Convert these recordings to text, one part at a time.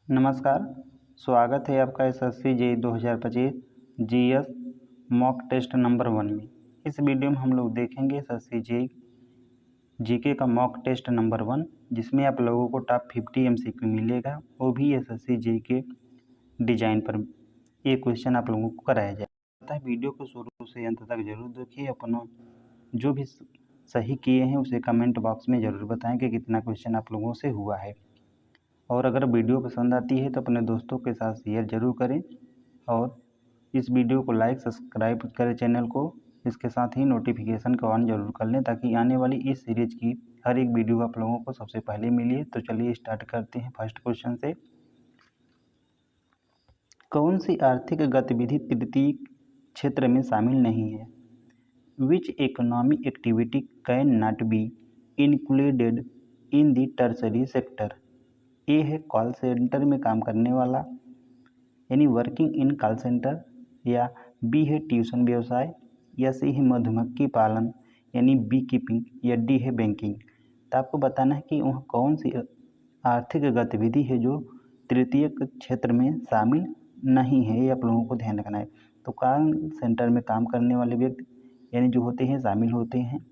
नमस्कार। स्वागत है आपका SSC JEE 2025 GS mock test number 1 में। इस वीडियो में हम लोग देखेंगे एसएससी जेईई जीके का मॉक टेस्ट नंबर 1, जिसमें आप लोगों को टॉप 50 एमसीक्यू मिलेगा, वो भी एसएससी जेईई के डिजाइन पर। ये क्वेश्चन आप लोगों को कराया जाएगा। वीडियो को शुरू से अंत तक जरूर देखिए। अपना जो भी सही किए हैं उसे कमेंट बॉक्स में ज़रूर बताएं कि कितना क्वेश्चन आप लोगों से हुआ है। और अगर वीडियो पसंद आती है तो अपने दोस्तों के साथ शेयर जरूर करें और इस वीडियो को लाइक सब्सक्राइब करें चैनल को। इसके साथ ही नोटिफिकेशन को ऑन जरूर कर लें ताकि आने वाली इस सीरीज की हर एक वीडियो आप लोगों को सबसे पहले मिले। तो चलिए स्टार्ट करते हैं फर्स्ट क्वेश्चन से। कौन सी आर्थिक गतिविधि तृतीय क्षेत्र में शामिल नहीं है? Which economic activity can not be included in the tertiary sector? A है कॉल सेंटर में काम करने वाला यानी वर्किंग इन कॉल सेंटर, या बी है ट्यूशन व्यवसाय, या सी है मधुमक्खी पालन यानी बी कीपिंग, या डी है बैंकिंग। तो आपको बताना है कि वह कौन सी आर्थिक गतिविधि है जो तृतीय क्षेत्र में शामिल नहीं है। ये आप लोगों को ध्यान रखना है। तो कॉल सेंटर में काम करने वाले व्यक्ति यानी जो होते हैं शामिल होते हैं।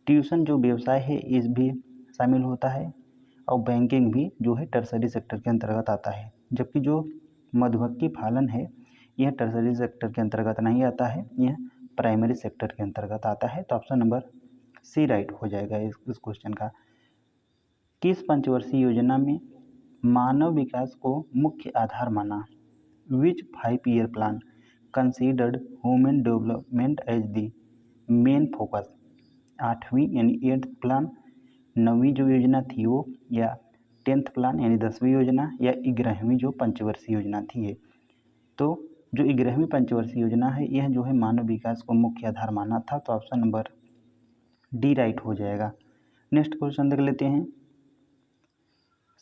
ट्यूशन जो व्यवसाय है इस भी शामिल होता है, और बैंकिंग भी जो है टर्सरी सेक्टर के अंतर्गत आता है। जबकि जो मधुमक्खी पालन है यह टर्सरी सेक्टर के अंतर्गत नहीं आता है, यह प्राइमरी सेक्टर के अंतर्गत आता है। तो ऑप्शन नंबर सी राइट हो जाएगा इस क्वेश्चन का। किस पंचवर्षीय योजना में मानव विकास को मुख्य आधार माना? Which 5 year plan considered human development as the main focus? 8वीं यानी 8th प्लान, 9वीं जो योजना थी वो, या 10th प्लान यानी 10वीं योजना, या 11वीं जो पंचवर्षीय योजना थी ये। तो जो 11वीं पंचवर्षीय योजना है यह जो है मानव विकास को मुख्य आधार माना था। तो ऑप्शन नंबर डी राइट हो जाएगा। नेक्स्ट क्वेश्चन देख लेते हैं।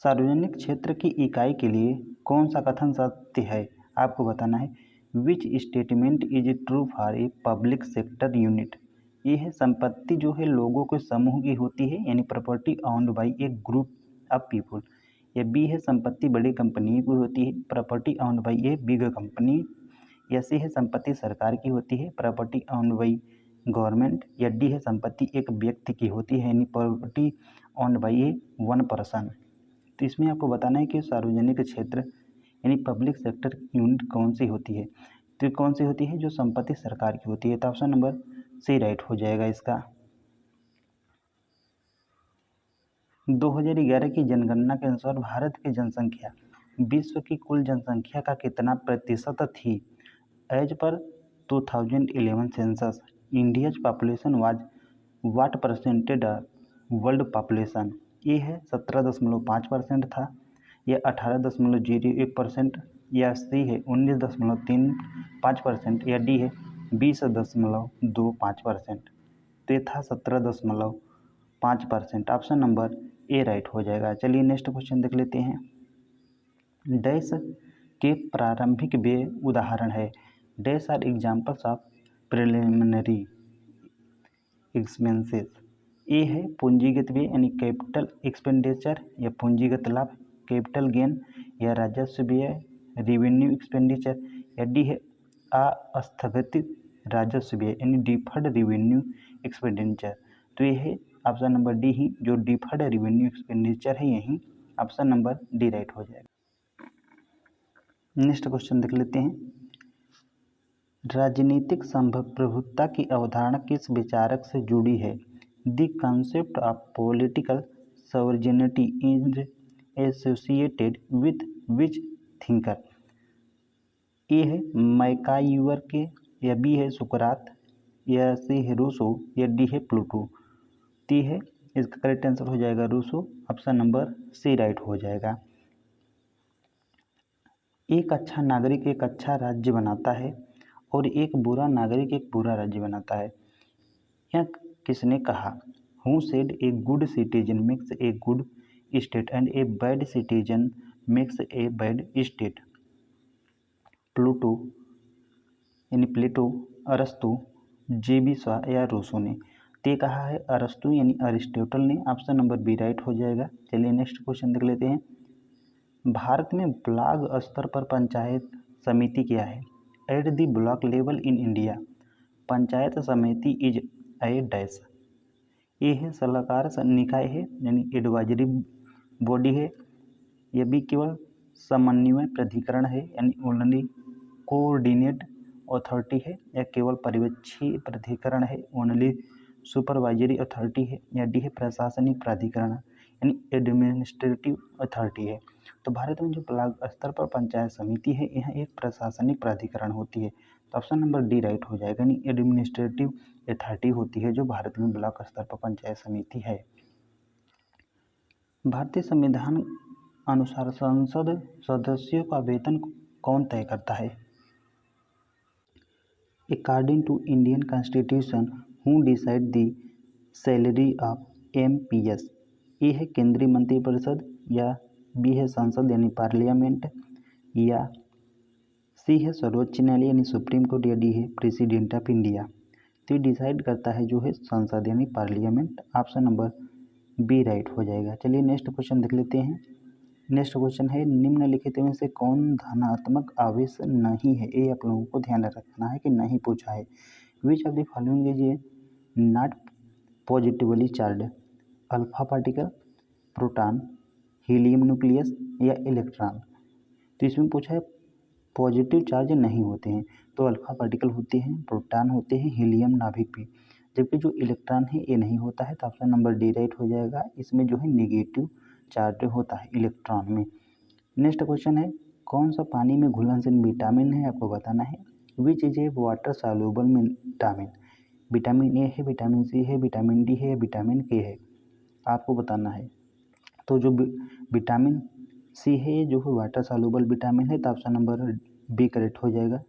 सार्वजनिक क्षेत्र की इकाई के लिए कौन सा कथन सत्य है? आपको बताना है। Which statement is true for a public sector unit? ये है संपत्ति जो है लोगों के समूह की होती है यानी property owned by A group of people. या बी है संपत्ति बड़ी कंपनी की होती है, property owned by a big company. या सी है संपत्ति सरकार की होती है, प्रॉपर्टी ऑन्ड बाई गवर्नमेंट। या डी है संपत्ति एक व्यक्ति की होती है यानी property owned by A one person. तो इसमें आपको बताना है कि सार्वजनिक क्षेत्र यानी पब्लिक सेक्टर यूनिट कौन सी होती है। तो कौन सी होती है? जो संपत्ति सरकार की होती है। तो ऑप्शन नंबर सी राइट हो जाएगा इसका। 2011 की जनगणना के अनुसार भारत की जनसंख्या विश्व की कुल जनसंख्या का कितना प्रतिशत थी? As per 2011 census India's population was what percentage world population? ये है 17.5% था, या 18.01%, या सी है 19.35%, या डी है 20.25%। तो ये था 17.5%। ऑप्शन नंबर ए राइट हो जाएगा। चलिए नेक्स्ट क्वेश्चन देख लेते हैं। डैश के प्रारंभिक व्यय उदाहरण है। Dash are examples of preliminary expenses. A है पूंजीगत व्यय यानी कैपिटल एक्सपेंडिचर, या पूंजीगत लाभ कैपिटल गेन, या राजस्व व्यय रेवेन्यू एक्सपेंडिचर, या डी है अस्थगित राजस्व व्यय यानी डिफर्ड रेवेन्यू एक्सपेंडिचर। तो ये है ऑप्शन नंबर डी ही जो डिफर्ड रेवेन्यू एक्सपेंडिचर है, यही ऑप्शन नंबर डी राइट हो जाएगा। नेक्स्ट क्वेश्चन देख लेते हैं। राजनीतिक संप्रभुता की अवधारणा किस विचारक से जुड़ी है? The concept of political sovereignty is associated with which thinker? A है मैकाइवर के, या बी है सुकरात, या सी है रूसो, या डी है प्लूटो। ती है इसका करेक्ट आंसर हो जाएगा Rousseau. Option number C right हो जाएगा। एक अच्छा नागरिक एक अच्छा राज्य बनाता है और एक बुरा नागरिक एक बुरा राज्य बनाता है। यह किसने कहा? Who said a good citizen makes a good state and a bad citizen makes a bad state? Pluto यानी प्लेटो, अरस्तु, जेबी शाह, या रूसो ने? ते कहा है अरस्तु यानी अरिस्टोटल ने। ऑप्शन नंबर बी राइट हो जाएगा। चलिए नेक्स्ट क्वेश्चन देख लेते हैं। भारत में ब्लॉक स्तर पर पंचायत समिति क्या है? At the block level in India panchayat समिति इज ए डैश। ए है सलाहकार निकाय है यानी एडवाइजरी बॉडी है, या बी केवल समन्वय प्राधिकरण है यानी ओनली कोऑर्डिनेट अथॉरिटी है, या केवल पर्यवेक्षी प्राधिकरण है ओनली सुपरवाइजरी अथॉरिटी है, या डी है प्रशासनिक प्राधिकरण यानी एडमिनिस्ट्रेटिव अथॉरिटी है। तो भारत में जो ब्लॉक स्तर पर पंचायत समिति है यह एक प्रशासनिक प्राधिकरण होती है। तो ऑप्शन नंबर डी राइट हो जाएगा, यानी एडमिनिस्ट्रेटिव अथॉरिटी होती है जो भारत में ब्लॉक स्तर पर पंचायत समिति है। भारतीय संविधान अनुसार संसद सदस्यों का वेतन कौन तय करता है? According to Indian constitution who decide the salary of MPs? A है केंद्रीय मंत्रिपरिषद, या बी है संसद यानी पार्लियामेंट, या सी है सर्वोच्च न्यायालय यानी सुप्रीम कोर्ट, या डी है प्रेसिडेंट ऑफ इंडिया। तो ये डिसाइड करता है जो है संसद यानी parliament. Option number B right हो जाएगा। चलिए नेक्स्ट क्वेश्चन देख लेते हैं। नेक्स्ट क्वेश्चन है निम्नलिखित में से कौन धनात्मक आवेश नहीं है? ये आप लोगों को ध्यान रखना है कि नहीं पूछा है। Which of the following is a not positively charge? Alpha particle, proton, helium nucleus, या इलेक्ट्रॉन। तो इसमें पूछा है पॉजिटिव चार्ज नहीं होते हैं, तो अल्फा पार्टिकल होते हैं, प्रोटॉन होते हैं, हीलियम नाभिक भी, जबकि जो इलेक्ट्रॉन है ये नहीं होता है। तो ऑप्शन नंबर डी राइट हो जाएगा। इसमें जो है निगेटिव चार्ज होता है इलेक्ट्रॉन में। नेक्स्ट क्वेश्चन है कौन सा पानी में घुलनशील विटामिन है? आपको बताना है। Which is a water soluble vitamin? Vitamin A है, विटामिन सी है, विटामिन डी है, विटामिन के है, आपको बताना है। तो जो विटामिन सी है जो वाटर सॉल्युबल विटामिन है, तो ऑप्शन नंबर बी करेक्ट हो जाएगा।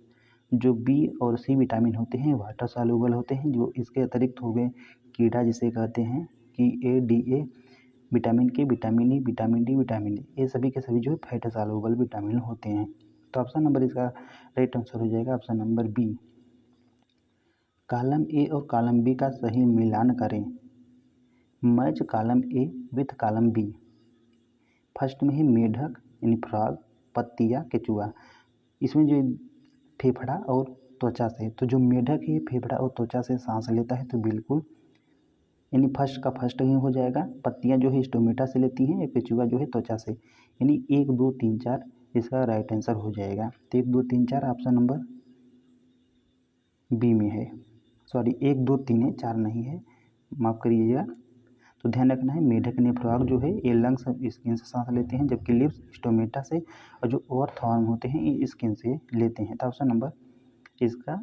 जो बी और सी विटामिन होते हैं वाटर सॉल्युबल होते हैं। जो इसके अतिरिक्त हो गए कीड़ा जिसे कहते हैं कि ADA, विटामिन के, vitamin E, vitamin D, vitamin A, ये सभी के सभी जो है फैट सॉल्युबल विटामिन होते हैं। तो ऑप्शन नंबर इसका राइट आंसर हो जाएगा option number B. Column A और कॉलम बी का सही मिलान करें। Match column A with column B. First में है मेढक यानी फ्रॉग, पत्तियाँ, केचुआ। इसमें जो फेफड़ा और त्वचा से, तो जो मेढक है फेफड़ा और त्वचा से सांस लेता है, तो बिल्कुल यानी फर्स्ट का फर्स्ट ही हो जाएगा। पत्तियाँ जो है स्टोमेटा से लेती हैं, या केचुआ जो है त्वचा से, यानी 1 2 3 4 इसका राइट आंसर हो जाएगा। तो 1 2 3 4 ऑप्शन नंबर बी में है। सॉरी 1 2 3 है, 4 नहीं है, माफ़ करिएगा। तो ध्यान रखना है मेढक ने फ्रॉग जो है ये लंग्स स्किन से सांस लेते हैं, जबकि लिप्स स्टोमेटा से, और जो ओवरथॉर्म होते हैं ये स्किन से लेते हैं। तो ऑप्शन नंबर इसका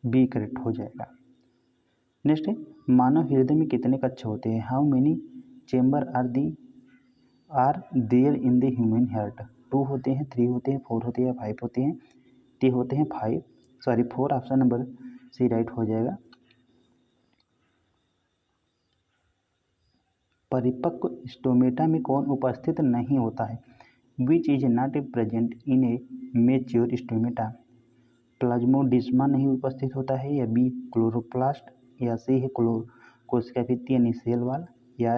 बी करेक्ट हो जाएगा। नेक्स्ट है मानव हृदय में कितने कक्ष होते हैं? How many chamber are there in the human heart? 2 होते हैं, 3 होते हैं, 4 होते हैं, 5 होते हैं? ते होते हैं 4। ऑप्शन नंबर सी राइट हो जाएगा। परिपक्व स्टोमेटा में कौन उपस्थित नहीं होता है? Which is not present in a mature stomata? Plasmodesma नहीं उपस्थित होता है, या बी क्लोरोप्लास्ट, या सी है कोशिका भित्ति यानी सेल वाल, या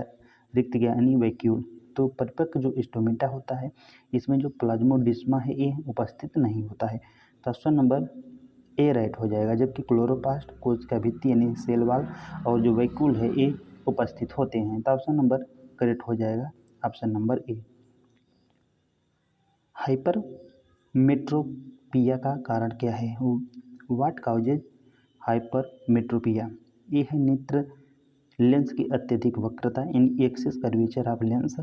रिक्त यानी वैक्यूल। तो परिपक्व जो स्टोमेटा होता है इसमें जो प्लाज्मोडिस्मा है ये उपस्थित नहीं होता है। तो ऑप्शन नंबर ए राइट हो जाएगा, जबकि क्लोरोप्लास्ट, कोशिका भित्ति यानी सेल वाल, और जो वैक्यूल है ये उपस्थित होते हैं। तो ऑप्शन नंबर करेक्ट हो जाएगा option number A. Hypermetropia का कारण क्या है? What causes hypermetropia? ये है नेत्र लेंस की अत्यधिक वक्रता in excess curvature of lens,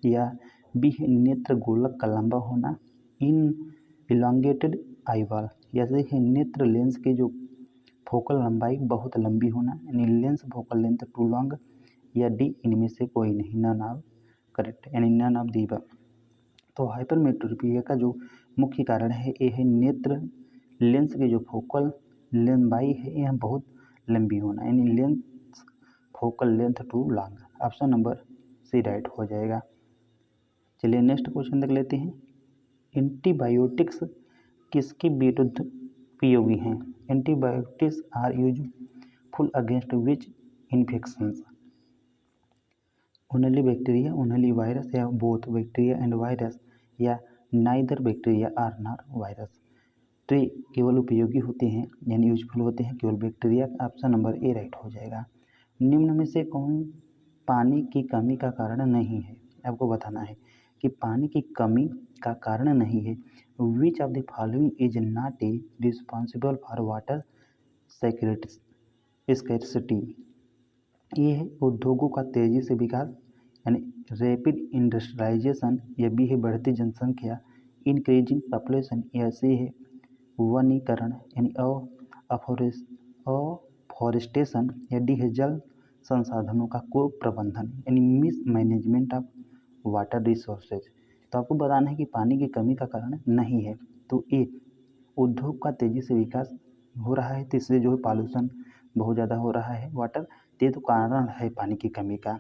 या बी है नेत्र गोलक का लंबा होना इन इलांगेटेड आईबॉल, या सी है नेत्र लेंस के जो फोकल लंबाई बहुत लंबी होना यानी lens focal length too long, या डी इनमें से कोई नहीं, नन ऑफ करेक्ट यानी नन ऑफ दी अबव। तो हाइपरमेट्रोपिया का जो मुख्य कारण है ये है नेत्र लेंस की जो फोकल लंबाई है यह बहुत लंबी होना यानी lens focal length too long. Option number C right हो जाएगा। चलिए नेक्स्ट क्वेश्चन देख लेते हैं। एंटीबायोटिक्स किसके विरुद्ध उपयोगी हैं? Antibiotics are useful against which infections? Only bacteria, only virus, या बोथ बैक्टीरिया एंड वायरस, या neither bacteria or nor virus. तो ये केवल उपयोगी होते हैं यानी यूजफुल होते हैं केवल bacteria. Option number A right हो जाएगा। निम्न में से कौन पानी की कमी का कारण नहीं है? आपको बताना है कि पानी की कमी का कारण नहीं है। Which of the following is not A responsible for water scarcity? ये है उद्योगों का तेजी से विकास यानी रैपिड इंडस्ट्रियलाइजेशन, या बी है बढ़ती जनसंख्या इंक्रीजिंग पॉपुलेशन, या सी है वनीकरण यानी अफॉरेस्टेशन, या डी है जल संसाधनों का कुप्रबंधन यानी miss management of water resources. तो आपको बताना है कि पानी की कमी का कारण नहीं है। तो ए उद्योग का तेजी से विकास हो रहा है, तो इससे जो है पॉल्यूशन बहुत ज़्यादा हो रहा है वाटर, ये तो कारण है पानी की कमी का।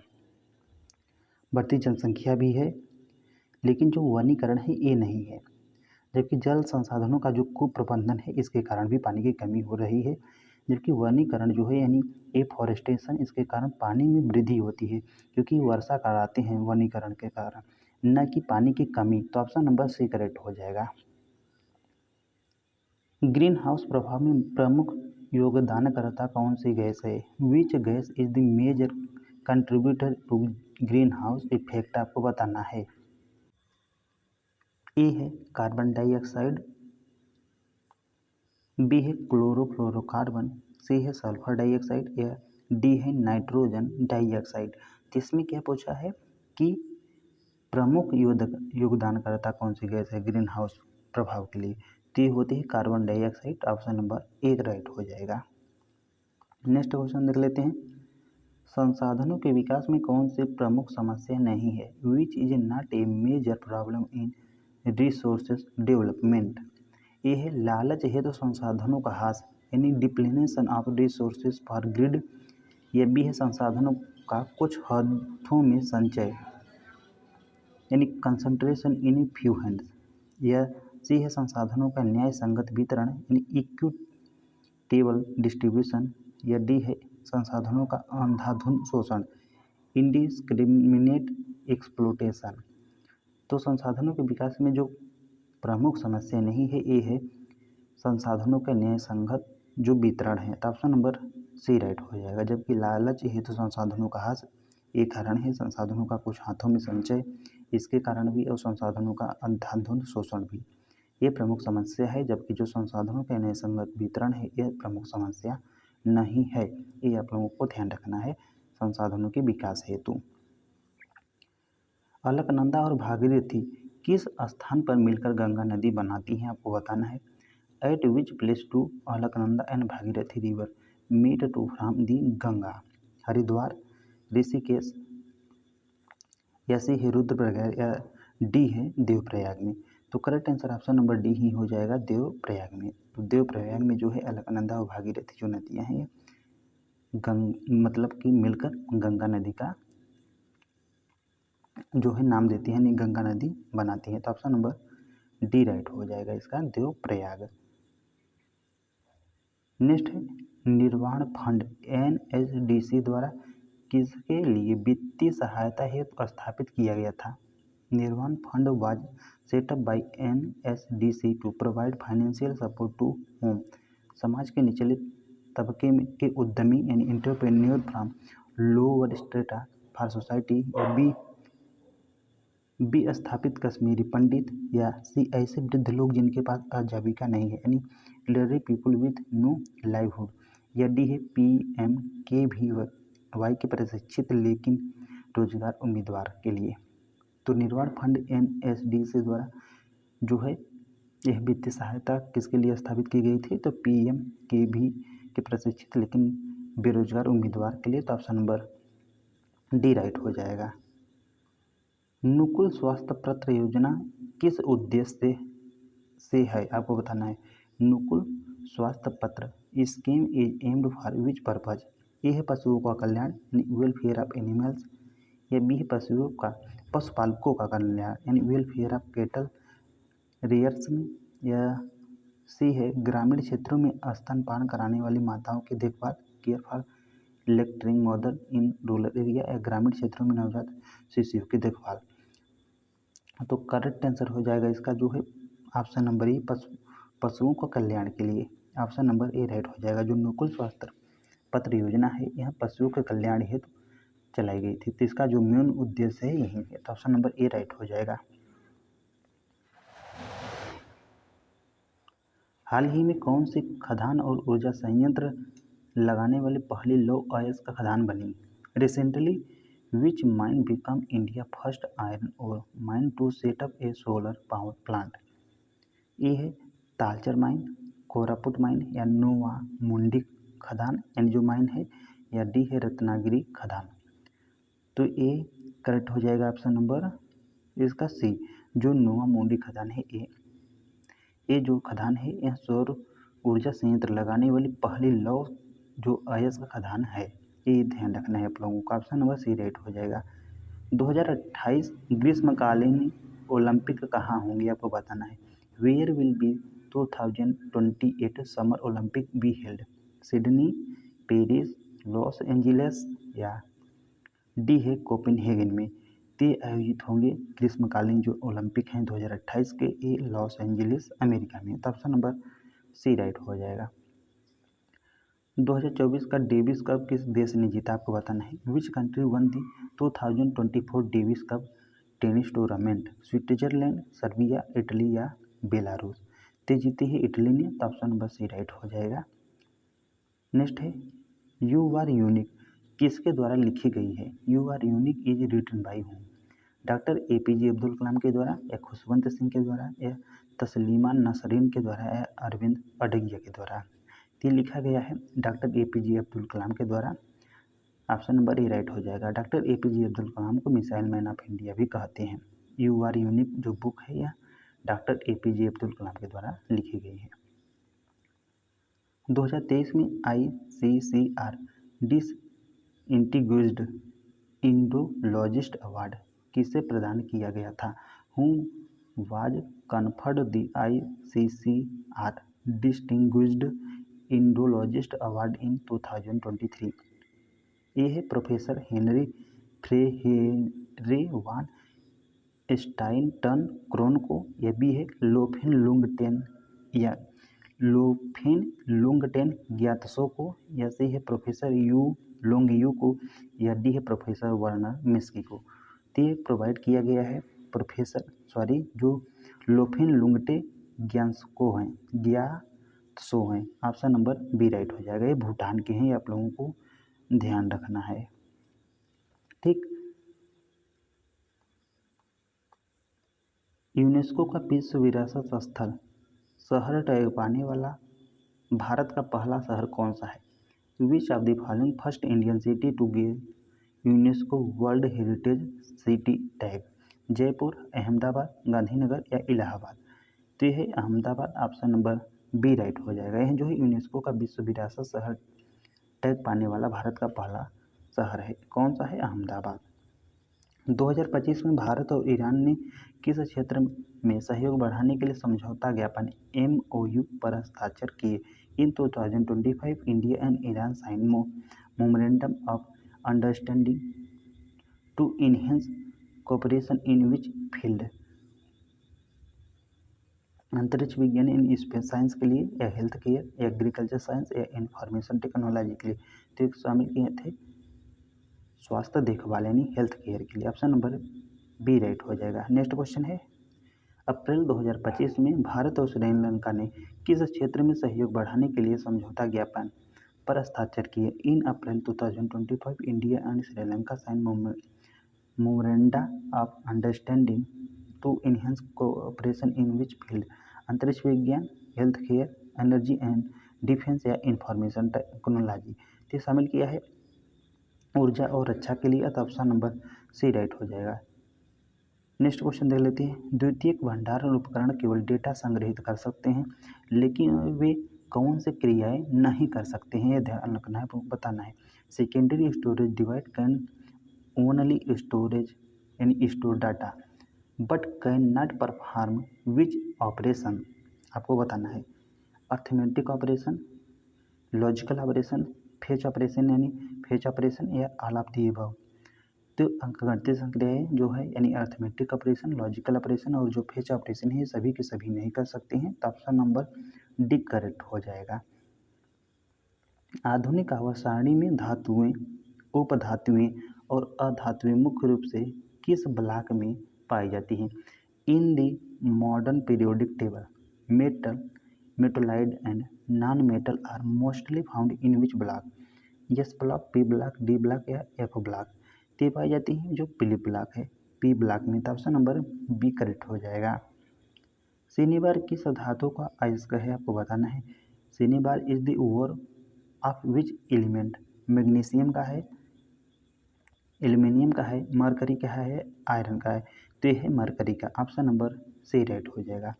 बढ़ती जनसंख्या भी है, लेकिन जो वनीकरण है ये नहीं है। जबकि जल संसाधनों का जो कुप्रबंधन है इसके कारण भी पानी की कमी हो रही है। जबकि वनीकरण जो है यानी एफॉरेस्टेशन, इसके कारण पानी में वृद्धि होती है क्योंकि वर्षा कराते हैं वनीकरण के कारण, न कि पानी की कमी। तो ऑप्शन नंबर सी करेक्ट हो जाएगा। ग्रीन हाउस प्रभाव में प्रमुख योगदानकर्ता कौन सी गैस है? Which gas is the major contributor to green house effect? आपको बताना है। ए है कार्बन डाइऑक्साइड, बी है क्लोरोफ्लोरोकार्बन, सी है सल्फर डाइऑक्साइड, या डी है नाइट्रोजन डाइऑक्साइड। तो इसमें क्या पूछा है कि प्रमुख योगदानकर्ता कौन सी गैस है ग्रीन हाउस प्रभाव के लिए? तो ये होती है कार्बन डाइऑक्साइड। ऑप्शन नंबर एक राइट हो जाएगा। नेक्स्ट क्वेश्चन देख लेते हैं। संसाधनों के विकास में कौन सी प्रमुख समस्या नहीं है? Which is not a major problem in resources development? ये है लालच है तो संसाधनों का ह्रास यानी depletion of resources for greed, यह भी है संसाधनों का कुछ हाथों में संचय यानी कंसंट्रेशन इन फ्यू हैंड्स, यह सी है संसाधनों का न्याय संगत वितरण यानी इक्विटेबल डिस्ट्रीब्यूशन, या डी है संसाधनों का अंधाधुंध शोषण इंडिस्क्रिमिनेट एक्सप्लोटेशन। तो संसाधनों के विकास में जो प्रमुख समस्या नहीं है ये है संसाधनों का न्याय संगत जो वितरण है। तो ऑप्शन नंबर सी राइट हो जाएगा। जबकि लालच है तो संसाधनों का ह्रास ये कारण है, संसाधनों का कुछ हाथों में संचय इसके कारण भी, और संसाधनों का अंधाधुंध शोषण भी ये प्रमुख समस्या है। जबकि जो संसाधनों का न्याय संगत वितरण है यह प्रमुख समस्या नहीं है। ये आप लोगों को ध्यान रखना है संसाधनों के विकास हेतु। अलकनंदा और भागीरथी किस स्थान पर मिलकर गंगा नदी बनाती हैं? आपको बताना है। At which place do Alaknanda and Bhagirathi river meet to from the Ganga? Haridwar, Rishikesh, या सी है रुद्रप्रयाग, या डी है देवप्रयाग में? तो correct answer option number D ही हो जाएगा, देवप्रयाग में। तो देवप्रयाग में जो है अलकनंदा और भागीरथी जो नदियाँ हैं मतलब कि मिलकर गंगा नदी का जो है नाम देती है, नहीं गंगा नदी बनाती है। तो ऑप्शन नंबर डी राइट हो जाएगा इसका, देवप्रयाग। नेक्स्ट है निर्वाण फंड एनएसडीसी द्वारा किसके लिए वित्तीय सहायता हेतु स्थापित किया गया था? Nirvan fund was set up by NSDC to provide financial support to whom, समाज के निचले तबके के उद्यमी यानी entrepreneur from lower strata for society, या बी स्थापित कश्मीरी पंडित, या सी ऐसे वृद्ध लोग जिनके पास आजीविका नहीं है यानी elderly people with no livelihood, या डी है PMKVY के प्रशिक्षित लेकिन रोजगार उम्मीदवार के लिए। तो निर्वाण फंड एनएसडीसी द्वारा जो है यह वित्तीय सहायता किसके लिए स्थापित की गई थी? तो PMKV के प्रशिक्षित लेकिन बेरोजगार उम्मीदवार के लिए। तो ऑप्शन नंबर डी राइट हो जाएगा। नुकुल स्वास्थ्य पत्र योजना किस उद्देश्य से है? आपको बताना है। Nakul Swasthya Patra scheme is aimed for which purpose? A है पशुओं का कल्याण यानी वेलफेयर ऑफ एनिमल्स, या बी है पशुपालकों का कल्याण यानी वेलफेयर ऑफ कैटल रेयर्स में, या सी है ग्रामीण क्षेत्रों में स्तनपान कराने वाली माताओं की देखभाल care for lactating mother in rural area, या ग्रामीण क्षेत्रों में नवजात शिशुओं की देखभाल। तो करेक्ट आंसर हो जाएगा इसका जो है ऑप्शन नंबर ए, पशुओं का कल्याण के लिए। ऑप्शन नंबर ए राइट हो जाएगा। जो नुकुल स्वास्थ्य पत्र योजना है यह पशुओं के कल्याण हेतु चलाई गई थी, तो इसका जो मेन उद्देश्य है यही है, तो ऑप्शन नंबर ए राइट हो जाएगा। हाल ही में कौन सी खदान और ऊर्जा संयंत्र लगाने वाली पहली लौह अयस्क खदान बनी? Recently which mine become India first iron ore mine to set up a solar power plant? A है तालचर माइन, कोरापुट माइन या नोवा मुंडी खदान यानी जो माइन है, या डी है रत्नागिरी खदान? तो ए करेक्ट हो जाएगा ऑप्शन नंबर इसका सी, जो नोवा मुंडी खदान है। ये जो खदान है यह सौर ऊर्जा संयंत्र लगाने वाली पहली लौह जो अयस्क खदान है, ये ध्यान रखना है आप लोगों का। ऑप्शन नंबर सी राइट हो जाएगा। 2028 ग्रीष्मकालीन ओलंपिक कहाँ होंगे आपको बताना है। Where will be 2028 summer Olympic be held? Sydney, Paris, Los Angeles या डी है कोपेनहेगन में? ते आयोजित होंगे ग्रीष्मकालीन जो ओलंपिक हैं 2028 के, ये लॉस एंजिल्स अमेरिका में, तो ऑप्शन नंबर सी राइट हो जाएगा। 2024 का डेविस कप किस देश ने जीता आपको बताना है। Which country one the 2024 Davis cup tennis tournament? Switzerland, Serbia, Italy या बेलारूस? ते जीती है इटली ने, तो ऑप्शन नंबर सी राइट हो जाएगा। नेक्स्ट है यू आर यूनिक किसके द्वारा लिखी गई है? You are unique is written by who? Doctor APJ Abdul Kalam के द्वारा या खुशवंत सिंह के द्वारा या तस्लीमा नसरीन के द्वारा या अरविंद अडगिया के द्वारा? ये लिखा गया है डॉक्टर APJ अब्दुल कलाम के द्वारा। ऑप्शन नंबर ए राइट हो जाएगा। डॉक्टर APJ अब्दुल कलाम को मिसाइल मैन ऑफ इंडिया भी कहते हैं। यू आर यूनिक जो बुक है यह डॉक्टर APJ अब्दुल कलाम के द्वारा लिखी गई है। 2023 में ICCR distinguished Indologist award किसे प्रदान किया गया था? Who was conferred the ICCR distinguished Indologist award in 2023? A है professor Henry Freiherr von Stietencron को, या बी है लोफेन लुंगटेन ग्यातसो को, या सी है प्रोफेसर लोंग यू को, या डी है प्रोफेसर वर्नर मिस्की को? तो ये प्रोवाइड किया गया है जो लोफेन लुंगटे ग्यात्सो हैं। ऑप्शन नंबर बी राइट हो जाएगा। ये भूटान के हैं, आप लोगों को ध्यान रखना है। ठीक, यूनेस्को का विश्व विरासत स्थल शहर टैग पाने वाला भारत का पहला शहर कौन सा है? Which of the following first Indian city to gave UNESCO world heritage city tag? Jaipur, Ahmedabad, Gandhinagar या इलाहाबाद? तो यह है Ahmedabad. Option number B right हो जाएगा। यह जो है यूनेस्को का विश्व विरासत शहर टैग पाने वाला भारत का पहला शहर है। कौन सा है? अहमदाबाद। 2025 में भारत और ईरान ने किस क्षेत्र में सहयोग बढ़ाने के लिए समझौता ज्ञापन MOU पर हस्ताक्षर किए? In 2025 India and Iran sign memorandum of understanding to enhance cooperation in which field? अंतरिक्ष विज्ञान इन स्पेस साइंस के लिए, या हेल्थ केयर, या एग्रीकल्चर साइंस, या इंफॉर्मेशन टेक्नोलॉजी के लिए? तो एक शामिल किए थे स्वास्थ्य देखभाल यानी हेल्थ केयर के लिए। ऑप्शन नंबर बी राइट हो जाएगा। नेक्स्ट क्वेश्चन है अप्रैल 2025 में भारत और श्रीलंका ने किस क्षेत्र में सहयोग बढ़ाने के लिए समझौता ज्ञापन पर हस्ताक्षर किए? In April 2025 India and Sri Lanka sign मोमेंटा of understanding to enhance cooperation in which field? अंतरिक्ष विज्ञान, health care, energy and defence या इंफॉर्मेशन टेक्नोलॉजी? तो शामिल किया है ऊर्जा और रक्षा के लिए, तो ऑप्शन नंबर सी राइट हो जाएगा। नेक्स्ट क्वेश्चन देख लेते हैं। द्वितीयक भंडारण उपकरण केवल डेटा संग्रहित कर सकते हैं, लेकिन वे कौन से क्रियाएं नहीं कर सकते हैं? यह ध्यान रखना है, बताना है। Secondary storage device can only storage यानी store data but can not perform which operation? आपको बताना है। Arithmetic operation, logical operation, fetch operation यानी फेच ऑपरेशन, या ऑल ऑफ द अबव? तो अंकगणितीय संक्रियाएं जो है यानी अर्थमेटिक ऑपरेशन, लॉजिकल ऑपरेशन और जो फेच ऑपरेशन है, सभी के सभी नहीं कर सकते हैं, तो ऑप्शन नंबर डी करेक्ट हो जाएगा। आधुनिक आवर्त सारणी में धातुएं, उपधातुएं और अधातुएं मुख्य रूप से किस ब्लॉक में पाई जाती हैं? In the modern periodic table metal, metalloid and non metal are mostly found in which block? S block, P block, D block या एफ ब्लॉक? ते पाई जाती हैं जो पी ब्लॉक है, पी ब्लॉक में, तो ऑप्शन नंबर बी करेक्ट हो जाएगा। सिनेबार किस धातु का अयस्क है, आपको बताना है। Cinnabar is the ore of which element? Magnesium का है, एल्यूमिनियम का है, मरकरी का है, आयरन का है, तो यह है मरकरी का, ऑप्शन नंबर सी राइट हो जाएगा।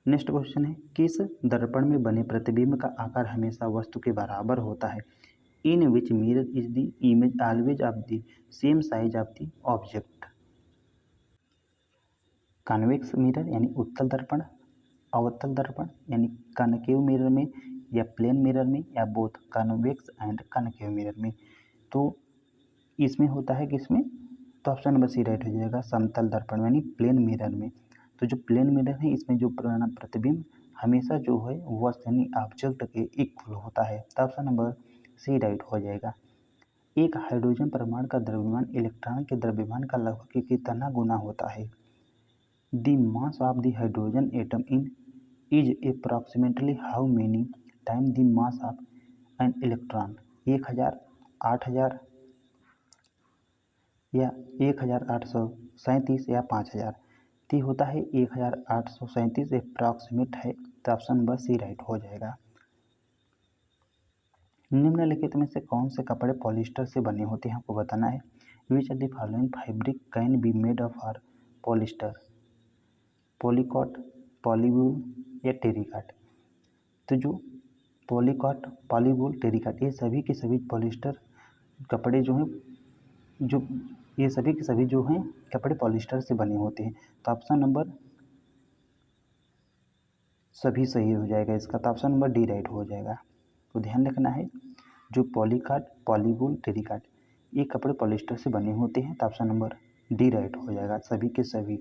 नेक्स्ट क्वेश्चन है, किस दर्पण में बने प्रतिबिंब का आकार हमेशा वस्तु के बराबर होता है? In which mirror is the image always of the same size of the object? Convex mirror यानी उत्तल दर्पण, अवतल दर्पण यानी कनकेव मिरर में, या प्लेन मिरर में, या both convex and concave mirror में? तो इसमें होता है किसमें, तो ऑप्शन नंबर सी राइट हो जाएगा, समतल दर्पण यानी प्लेन मिरर में। तो जो प्लेन मिरर है इसमें जो प्रतिबिंब हमेशा जो है वस्तु यानी ऑब्जेक्ट के इक्वल होता है, तो ऑप्शन नंबर सी राइट हो जाएगा। एक हाइड्रोजन परमाणु का द्रव्यमान इलेक्ट्रॉन के द्रव्यमान का लगभग कितना गुना होता है? The mass of the hydrogen atom in is approximately how many time the mass of an electron? 1000, 8000 या 1837 या 5000? तो होता है 1837, अप्रॉक्सीमेट है, तो ऑप्शन नंबर सी राइट हो जाएगा। निम्नलिखित में से कौन से कपड़े पॉलिस्टर से बने होते हैं, आपको बताना है। Which of the following fabric can be made of or polyester? Polycot, polywool या टेरिकॉट? तो जो पॉलीकॉट, पॉलीवूल, टेरिकॉट, ये सभी के सभी पॉलिस्टर कपड़े जो हैं, जो ये सभी के सभी जो हैं कपड़े पॉलिस्टर से बने होते हैं, तो ऑप्शन नंबर सभी सही हो जाएगा इसका, तो ऑप्शन नंबर डी राइट हो जाएगा। तो ध्यान रखना है, जो पॉलीकाट, पॉलीवूल, टेरिकॉट, ये कपड़े पॉलिस्टर से बने होते हैं, तो ऑप्शन नंबर डी राइट हो जाएगा सभी के सभी।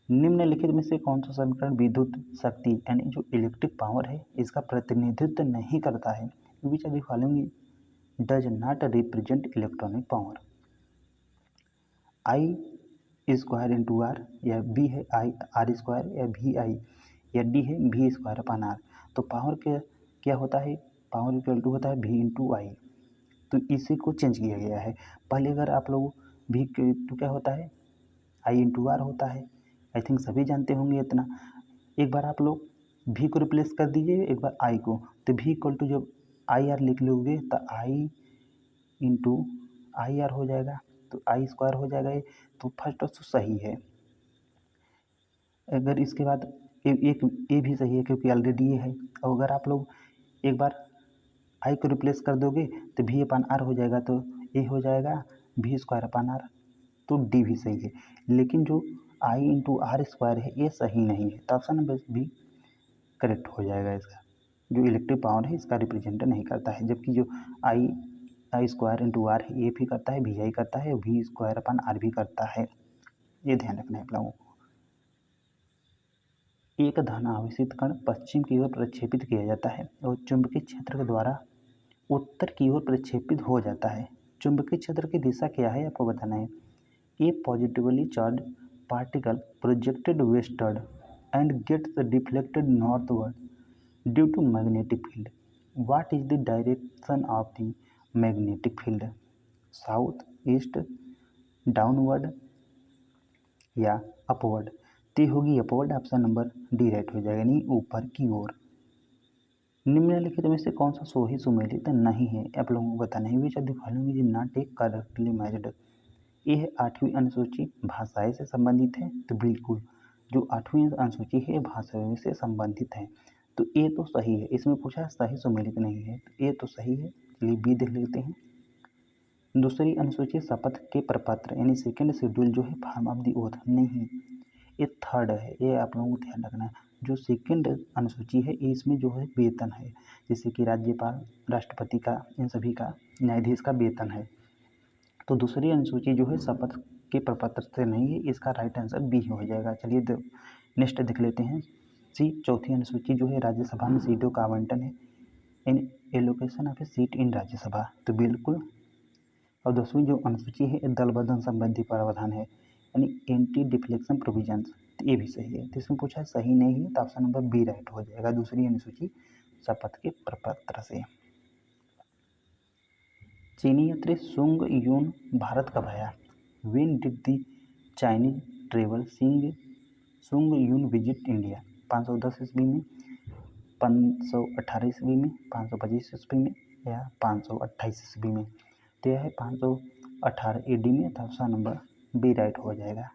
निम्नलिखित में से कौन सा समीकरण विद्युत शक्ति यानी जो इलेक्ट्रिक पावर है इसका प्रतिनिधित्व नहीं करता है? Which of the following does not represent electronic power? I square into R, या बी है आई आर स्क्वायर, या भी आई, या डी है भी स्क्वायर अपन आर? तो पावर क्या होता है, पावर इक्वल टू होता है भी इंटू आई, तो इसी को चेंज किया गया है। पहले अगर आप लोग भी तो क्या होता है, आई इंटू आर होता है, आई थिंक सभी जानते होंगे इतना। एक बार आप लोग भी को रिप्लेस कर दीजिए एक बार आई को, तो भी इक्वल टू जब आई आर लिख लोगे तो आई इंटू आई आर हो जाएगा, तो आई स्क्वायर हो जाएगा ये, तो फर्स्ट तो सही है। अगर इसके बाद एक ए भी सही है क्योंकि ऑलरेडी ये है, और अगर आप लोग एक बार आई को रिप्लेस कर दोगे तो भी अपान आर हो जाएगा, तो ए हो जाएगा भी स्क्वायर अपान आर, तो डी भी सही है। लेकिन जो आई इंटू आर स्क्वायर है ये सही नहीं है, तो ऑप्शन नंबर बी करेक्ट हो जाएगा इसका। जो इलेक्ट्रिक पावर है इसका रिप्रेजेंट नहीं करता है, जबकि जो आई आई स्क्वायर इंटू आर है ये भी करता है, भी आई करता है, भी स्क्वायर अपान आर भी करता है, ये ध्यान रखना है आप लोगों को। एक धन आवेशित कण पश्चिम की ओर प्रक्षेपित किया जाता है और चुंबकीय क्षेत्र के द्वारा उत्तर की ओर प्रक्षेपित हो जाता है। चुंबकीय क्षेत्र की दिशा क्या है, आपको बताना है। A positively charge particle projected westward and gets deflected northward due to magnetic field. What is the direction of the magnetic field? South, east, downward या अपवर्ड? तो होगी upward, option number D right हो जाएगा, यानी ऊपर की ओर। निम्नलिखित में से कौन सा सोही सुमेलित नहीं है, आप लोगों को बताना है। Which of the following is not A correctly matched? ये है 8वीं अनुसूची भाषाएं से संबंधित है, तो बिल्कुल जो 8वीं अनुसूची है भाषाएं से संबंधित है, तो ये तो सही है। इसमें पूछा है सही सुमेलित नहीं है, तो ये तो सही है, चलिए बी देख लेते हैं। दूसरी अनुसूची शपथ के प्रपत्र यानी सेकेंड शेड्यूल जो है फॉर्म ऑफ द ओथ नहीं, ये थर्ड है, ये आप लोगों को ध्यान रखना है। जो सेकेंड अनुसूची है इसमें जो है वेतन है, जैसे कि राज्यपाल, राष्ट्रपति का, इन सभी का, न्यायाधीश का वेतन है। तो दूसरी अनुसूची जो है शपथ के प्रपत्र से नहीं है, इसका राइट आंसर बी हो जाएगा। चलिए नेक्स्ट देख लेते हैं। सी चौथी अनुसूची जो है राज्यसभा में सीटों का आवंटन है, इन एलोकेशन ऑफ ए सीट इन राज्यसभा, तो बिल्कुल। और 10वीं जो अनुसूची है दल बदल संबंधी प्रावधान है, यानी एंटी डिफ्लेक्शन प्रोविजंस, तो ये भी सही है। तो इसमें पूछा है सही नहीं है, तो ऑप्शन नंबर बी राइट हो जाएगा, दूसरी अनुसूची शपथ के प्रपत्र से। चीनी यात्री सुंग यून भारत कब आया? When did the Chinese travel सुंग यून विजिट इंडिया? 510 ईस्वी में, 518 ईस्वी में, 525 ईस्वी में या 528 ईस्वी में? तो यह है 518 AD में, तो ऑप्शन नंबर बी राइट हो जाएगा।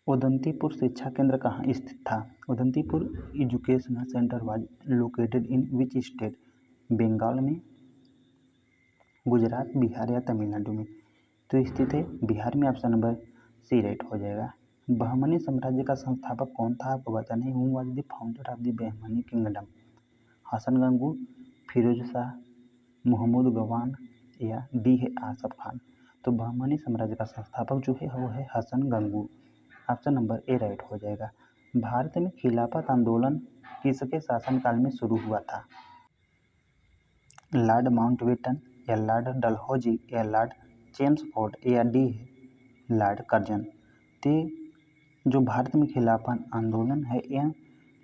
उदंतीपुर शिक्षा केंद्र कहाँ स्थित था? Udantipur educational centre was located in which state? Bengal में, गुजरात, बिहार या तमिलनाडु में? तो स्थित है बिहार में, ऑप्शन नंबर सी राइट हो जाएगा। बहमनी साम्राज्य का संस्थापक कौन था? आपको बताना है। Who was the founder of the Bahmani kingdom? Hasan Gangu, Firoz Shah, Mahmud Gawan या डी है आसफ खान? तो बहमनी साम्राज्य का संस्थापक जो है वो है Hasan Gangu, option number A right हो जाएगा। भारत में खिलाफत आंदोलन किसके शासनकाल में शुरू हुआ था? लॉर्ड माउंटबेटन या लॉर्ड डलहौजी या लॉर्ड चेम्सफोर्ड या डी है लॉर्ड कर्जन? तो जो भारत में खिलाफत आंदोलन है यह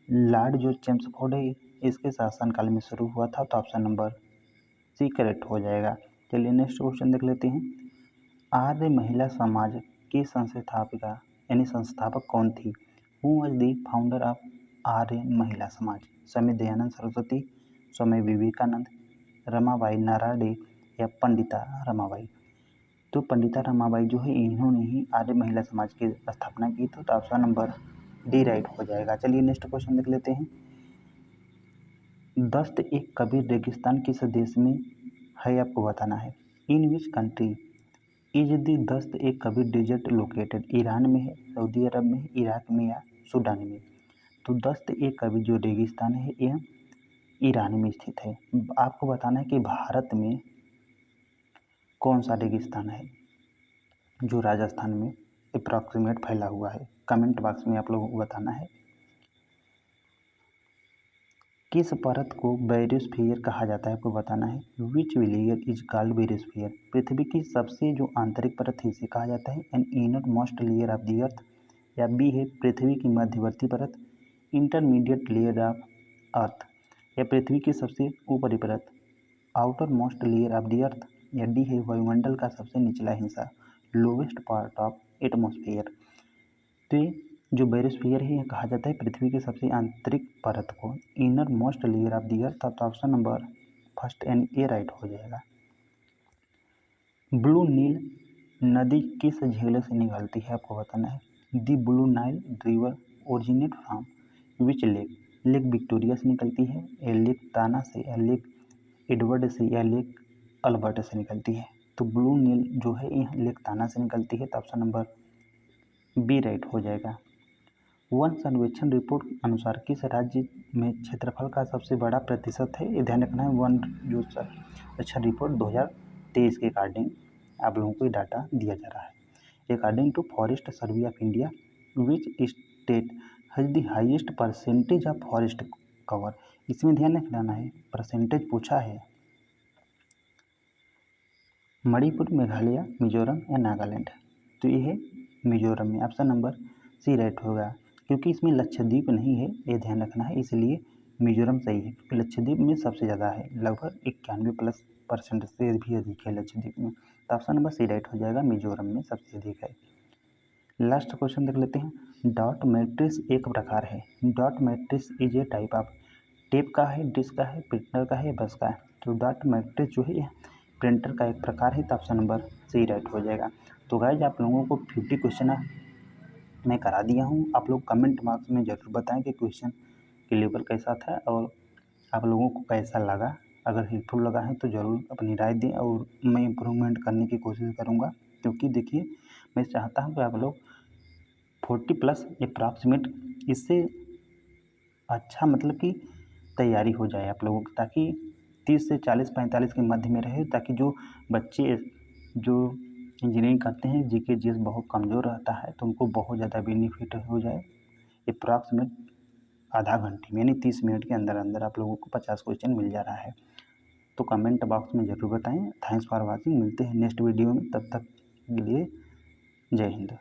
लॉर्ड जो चेम्सफोर्ड है इसके शासनकाल में शुरू हुआ था, तो ऑप्शन नंबर सी करेक्ट हो जाएगा। चलिए नेक्स्ट क्वेश्चन देख लेते हैं। आर्य महिला समाज की संस्थापिका यानी संस्थापक कौन थी? Who was the founder of Arya Mahila Samaj? Swami Dayanand Saraswati, Swami Vivekananda, Ramabai Narayan या पंडिता रमाबाई? तो पंडिता रमाबाई जो है इन्होंने ही आर्य महिला समाज की स्थापना की, तो ऑप्शन नंबर डी राइट हो जाएगा। चलिए नेक्स्ट क्वेश्चन देख लेते हैं। दस्त एक कबीर रेगिस्तान किस देश में है? आपको बताना है। In which country is the दस्त एक कबीर डेजर्ट लोकेटेड? ईरान में है, सऊदी अरब में, इराक में या सूडान में? तो दस्त एक कबीर जो रेगिस्तान है यह ईरान में स्थित है। आपको बताना है कि भारत में कौन सा रेगिस्तान है जो राजस्थान में अप्रॉक्सीमेट फैला हुआ है? कमेंट बॉक्स में आप लोगों को बताना है। किस परत को बैरोस्फीयर कहा जाता है? आपको बताना है। Which layer is called barosphere? पृथ्वी की सबसे जो आंतरिक परत है इसे कहा जाता है an inner most layer of the earth? या बी है पृथ्वी की मध्यवर्ती परत, इंटरमीडिएट लेयर ऑफ अर्थ? या पृथ्वी की सबसे ऊपरी परत, outer most layer of the earth? या डी है वायुमंडल का सबसे निचला हिस्सा, लोवेस्ट पार्ट ऑफ एटमॉस्फेयर? तो ये जो बैरोस्फीयर है यह कहा जाता है पृथ्वी के सबसे आंतरिक परत को, inner most layer of the earth, तो ऑप्शन नंबर फर्स्ट यानी ए राइट हो जाएगा। ब्लू नील नदी किस झील से निकलती है? आपको बताना है। The blue Nile river originate from which lake? Lake Victoria से निकलती है या लेक ताना से या लेक एडवर्ड से या लेक अल्बर्ट से निकलती है? तो ब्लू नील जो है यह लेक ताना से निकलती है, तो ऑप्शन नंबर बी राइट हो जाएगा। वन सर्वेक्षण रिपोर्ट अनुसार किस राज्य में क्षेत्रफल का सबसे बड़ा प्रतिशत है? ये ध्यान रखना है। वन जो सर्वेक्षण रिपोर्ट 2023 के अकॉर्डिंग आप लोगों को डाटा दिया जा रहा है। According to forest survey of India which state has the highest percentage of forest cover? इसमें ध्यान रखना है, परसेंटेज पूछा है। मणिपुर, मेघालय, मिजोरम या नागालैंड? तो ये है मिजोरम में, ऑप्शन नंबर सी राइट होगा। क्योंकि इसमें लक्षद्वीप नहीं है, ये ध्यान रखना है, इसलिए मिजोरम सही है। क्योंकि लक्षद्वीप में सबसे ज़्यादा है, लगभग 91% से भी अधिक है लक्षद्वीप में, तो ऑप्शन नंबर सी राइट हो जाएगा, मिजोरम में सबसे अधिक है। लास्ट क्वेश्चन देख लेते हैं। डॉट मैट्रिक्स एक प्रकार है। Dot matrix is a type of tape का है, डिस्क का है, प्रिंटर का है, बस का है? तो डॉट मैट्रिक्स जो है प्रिंटर का एक प्रकार है, तो ऑप्शन नंबर सी राइट हो जाएगा। तो गाइज आप लोगों को 50 क्वेश्चन मैं करा दिया हूँ। आप लोग कमेंट बॉक्स में ज़रूर बताएं कि क्वेश्चन के लेवल कैसा था और आप लोगों को कैसा लगा। अगर हेल्पफुल लगा है तो ज़रूर अपनी राय दें और मैं इम्प्रूवमेंट करने की कोशिश करूँगा। क्योंकि देखिए मैं चाहता हूँ कि आप लोग 40+ अप्रॉक्सीमेट, इससे अच्छा मतलब कि तैयारी हो जाए आप लोगों की, ताकि 30 से 40-45 के मध्य में रहे, ताकि जो बच्चे जो इंजीनियरिंग करते हैं जीके जीएस बहुत कमज़ोर रहता है तो उनको बहुत ज़्यादा बेनिफिट हो जाए। अप्रॉक्सीमेट आधा घंटे में यानी 30 मिनट के अंदर अंदर आप लोगों को 50 क्वेश्चन मिल जा रहा है। तो कमेंट बॉक्स में ज़रूर बताएं। Thanks for watching. मिलते हैं नेक्स्ट वीडियो में, तब तक के लिए जय हिंद।